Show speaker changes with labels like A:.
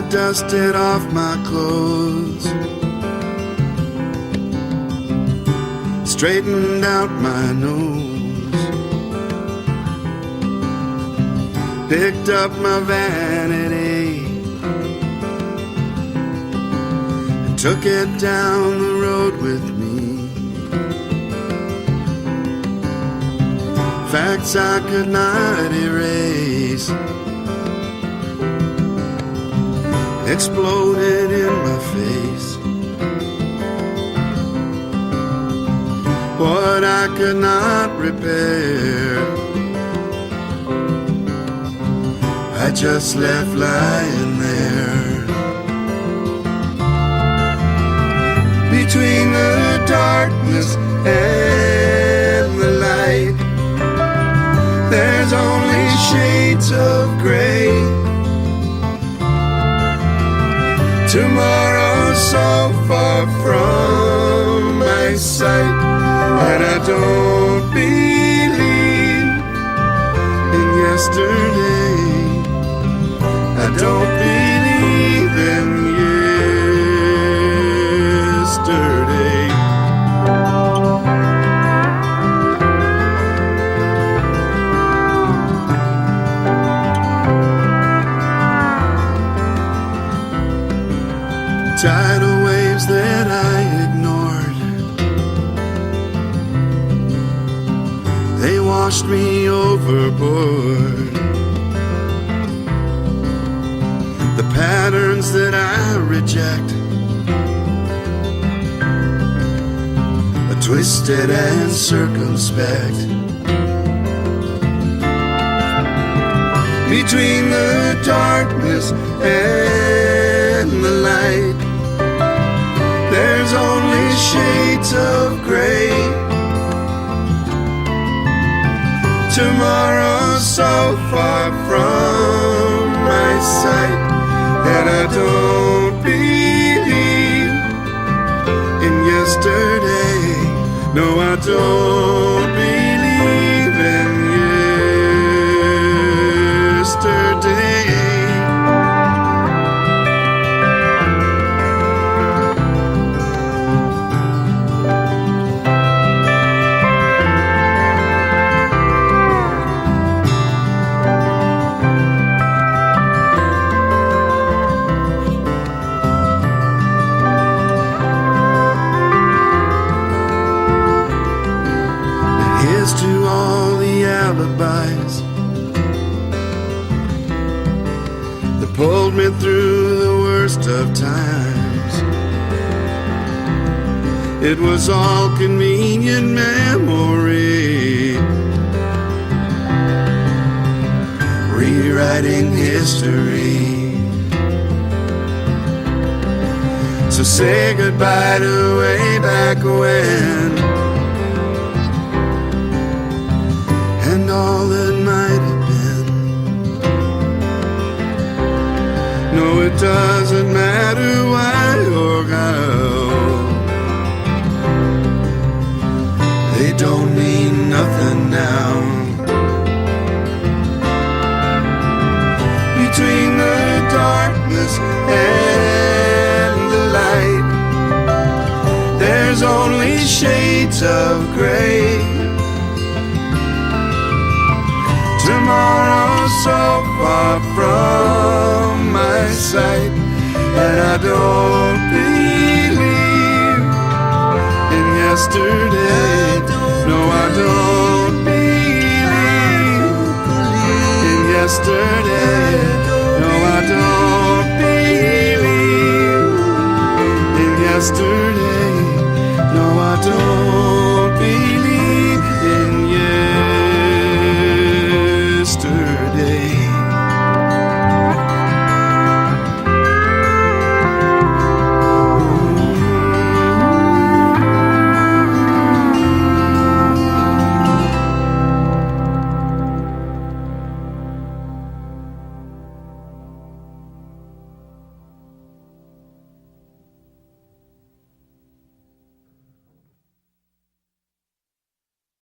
A: dusted off my clothes, straightened out my nose, picked up my vanity and took it down the road with me. Facts I could not erase exploded in my face. What I could not repair, I just left lying there. Between the darkness and the light, there's only shades of gray. Tomorrow's so far from my sight, and I don't believe in yesterday. I don't believe in yesterday. Tidal waves that I ignored, they washed me overboard. The patterns that I reject are twisted and circumspect. Between the darkness and the light, there's only shades of gray. Tomorrow's so far from my sight, and I don't believe in yesterday. No, I don't believe in yesterday. To all the alibis that pulled me through the worst of times, it was all convenient memory, rewriting history. So say goodbye to way back when, and all that might have been. No, it doesn't matter why or how, they don't mean nothing now. Between the darkness and the light, there's only shades of gray. Tomorrow's so far from my sight, and I don't believe in yesterday. No, I don't believe in yesterday. No, I don't believe in yesterday. No, I don't.